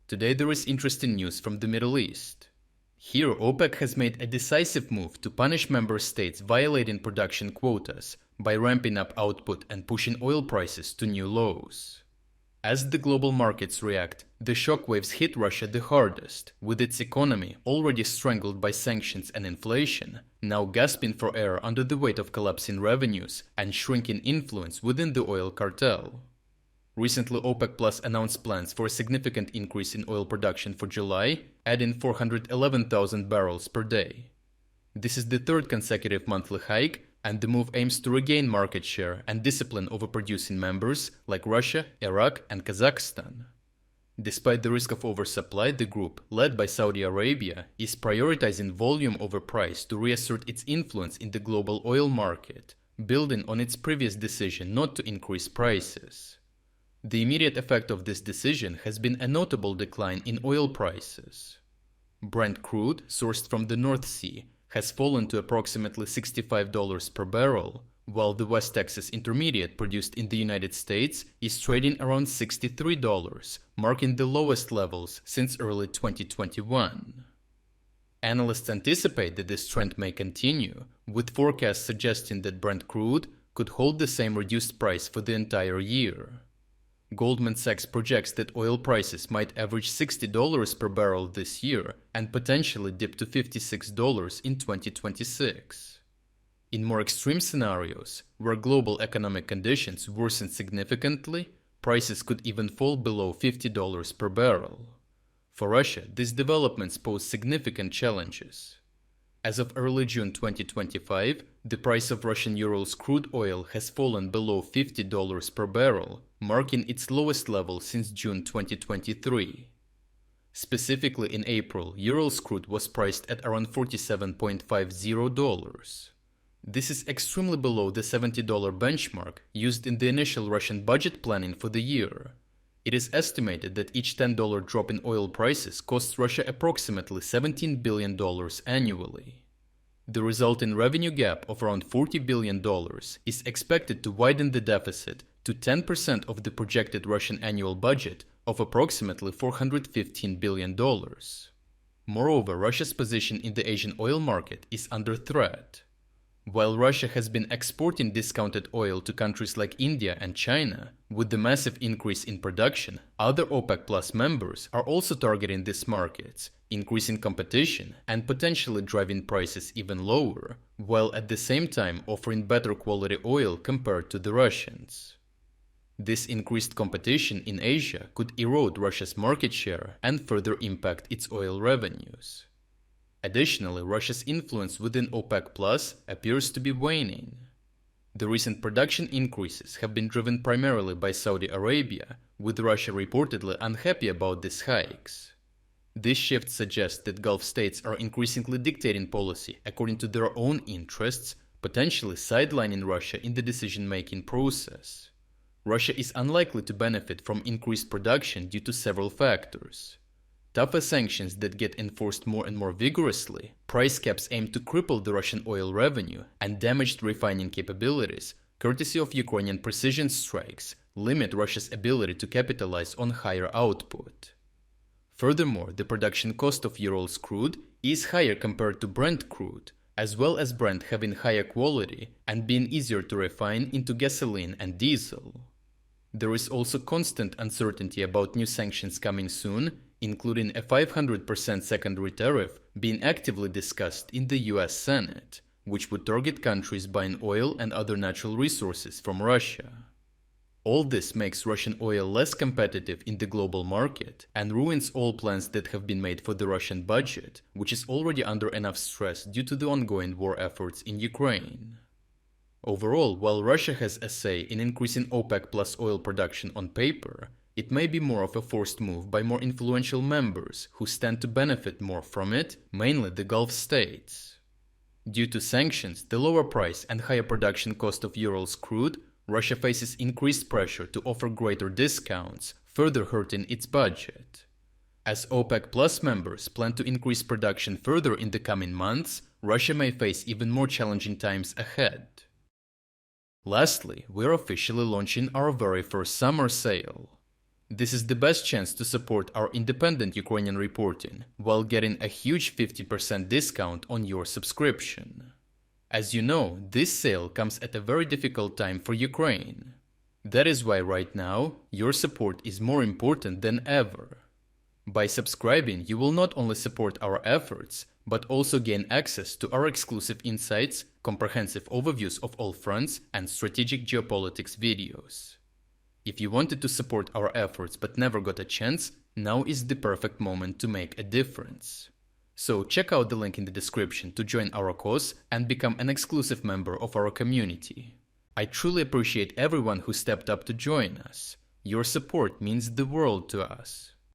Today there is interesting news from the Middle East. Here, OPEC has made a decisive move to punish member states violating production quotas by ramping up output and pushing oil prices to new lows. As the global markets react, the shockwaves hit Russia the hardest, with its economy already strangled by sanctions and inflation, now gasping for air under the weight of collapsing revenues and shrinking influence within the oil cartel. Recently, OPEC Plus announced plans for a significant increase in oil production for July, adding 411,000 barrels per day. This is the third consecutive monthly hike, and the move aims to regain market share and discipline overproducing members like Russia, Iraq, and Kazakhstan. Despite the risk of oversupply, the group, led by Saudi Arabia, is prioritizing volume over price to reassert its influence in the global oil market, building on its previous decision not to increase prices. The immediate effect of this decision has been a notable decline in oil prices. Brent crude, sourced from the North Sea, has fallen to approximately $65 per barrel, while the West Texas Intermediate produced in the United States is trading around $63, marking the lowest levels since early 2021. Analysts anticipate that this trend may continue, with forecasts suggesting that Brent crude could hold the same reduced price for the entire year. Goldman Sachs projects that oil prices might average $60 per barrel this year and potentially dip to $56 in 2026. In more extreme scenarios, where global economic conditions worsen significantly, prices could even fall below $50 per barrel. For Russia, these developments pose significant challenges. As of early June 2025, the price of Russian Urals crude oil has fallen below $50 per barrel, marking its lowest level since June 2023. Specifically in April, Urals crude was priced at around $47.50. This is extremely below the $70 benchmark used in the initial Russian budget planning for the year. It is estimated that each $10 drop in oil prices costs Russia approximately $17 billion annually. The resulting revenue gap of around $40 billion is expected to widen the deficit to 10% of the projected Russian annual budget of approximately $415 billion. Moreover, Russia's position in the Asian oil market is under threat. While Russia has been exporting discounted oil to countries like India and China, with the massive increase in production, other OPEC Plus members are also targeting these markets, increasing competition and potentially driving prices even lower, while at the same time offering better quality oil compared to the Russians. This increased competition in Asia could erode Russia's market share and further impact its oil revenues. Additionally, Russia's influence within OPEC Plus appears to be waning. The recent production increases have been driven primarily by Saudi Arabia, with Russia reportedly unhappy about these hikes. This shift suggests that Gulf states are increasingly dictating policy according to their own interests, potentially sidelining Russia in the decision-making process. Russia is unlikely to benefit from increased production due to several factors. Tougher sanctions that get enforced more and more vigorously, price caps aim to cripple the Russian oil revenue, and damaged refining capabilities, courtesy of Ukrainian precision strikes, limit Russia's ability to capitalize on higher output. Furthermore, the production cost of Urals crude is higher compared to Brent crude, as well as Brent having higher quality and being easier to refine into gasoline and diesel. There is also constant uncertainty about new sanctions coming soon, including a 500% secondary tariff being actively discussed in the US Senate, which would target countries buying oil and other natural resources from Russia. All this makes Russian oil less competitive in the global market and ruins all plans that have been made for the Russian budget, which is already under enough stress due to the ongoing war efforts in Ukraine. Overall, while Russia has a say in increasing OPEC plus oil production on paper, it may be more of a forced move by more influential members who stand to benefit more from it, mainly the Gulf states. Due to sanctions, the lower price and higher production cost of Urals crude, Russia faces increased pressure to offer greater discounts, further hurting its budget. As OPEC Plus members plan to increase production further in the coming months, Russia may face even more challenging times ahead. Lastly, we're officially launching our very first summer sale. This is the best chance to support our independent Ukrainian reporting while getting a huge 50% discount on your subscription. As you know, this sale comes at a very difficult time for Ukraine. That is why right now, your support is more important than ever. By subscribing, you will not only support our efforts, but also gain access to our exclusive insights, comprehensive overviews of all fronts, and strategic geopolitics videos. If you wanted to support our efforts but never got a chance, now is the perfect moment to make a difference. So check out the link in the description to join our cause and become an exclusive member of our community. I truly appreciate everyone who stepped up to join us. Your support means the world to us.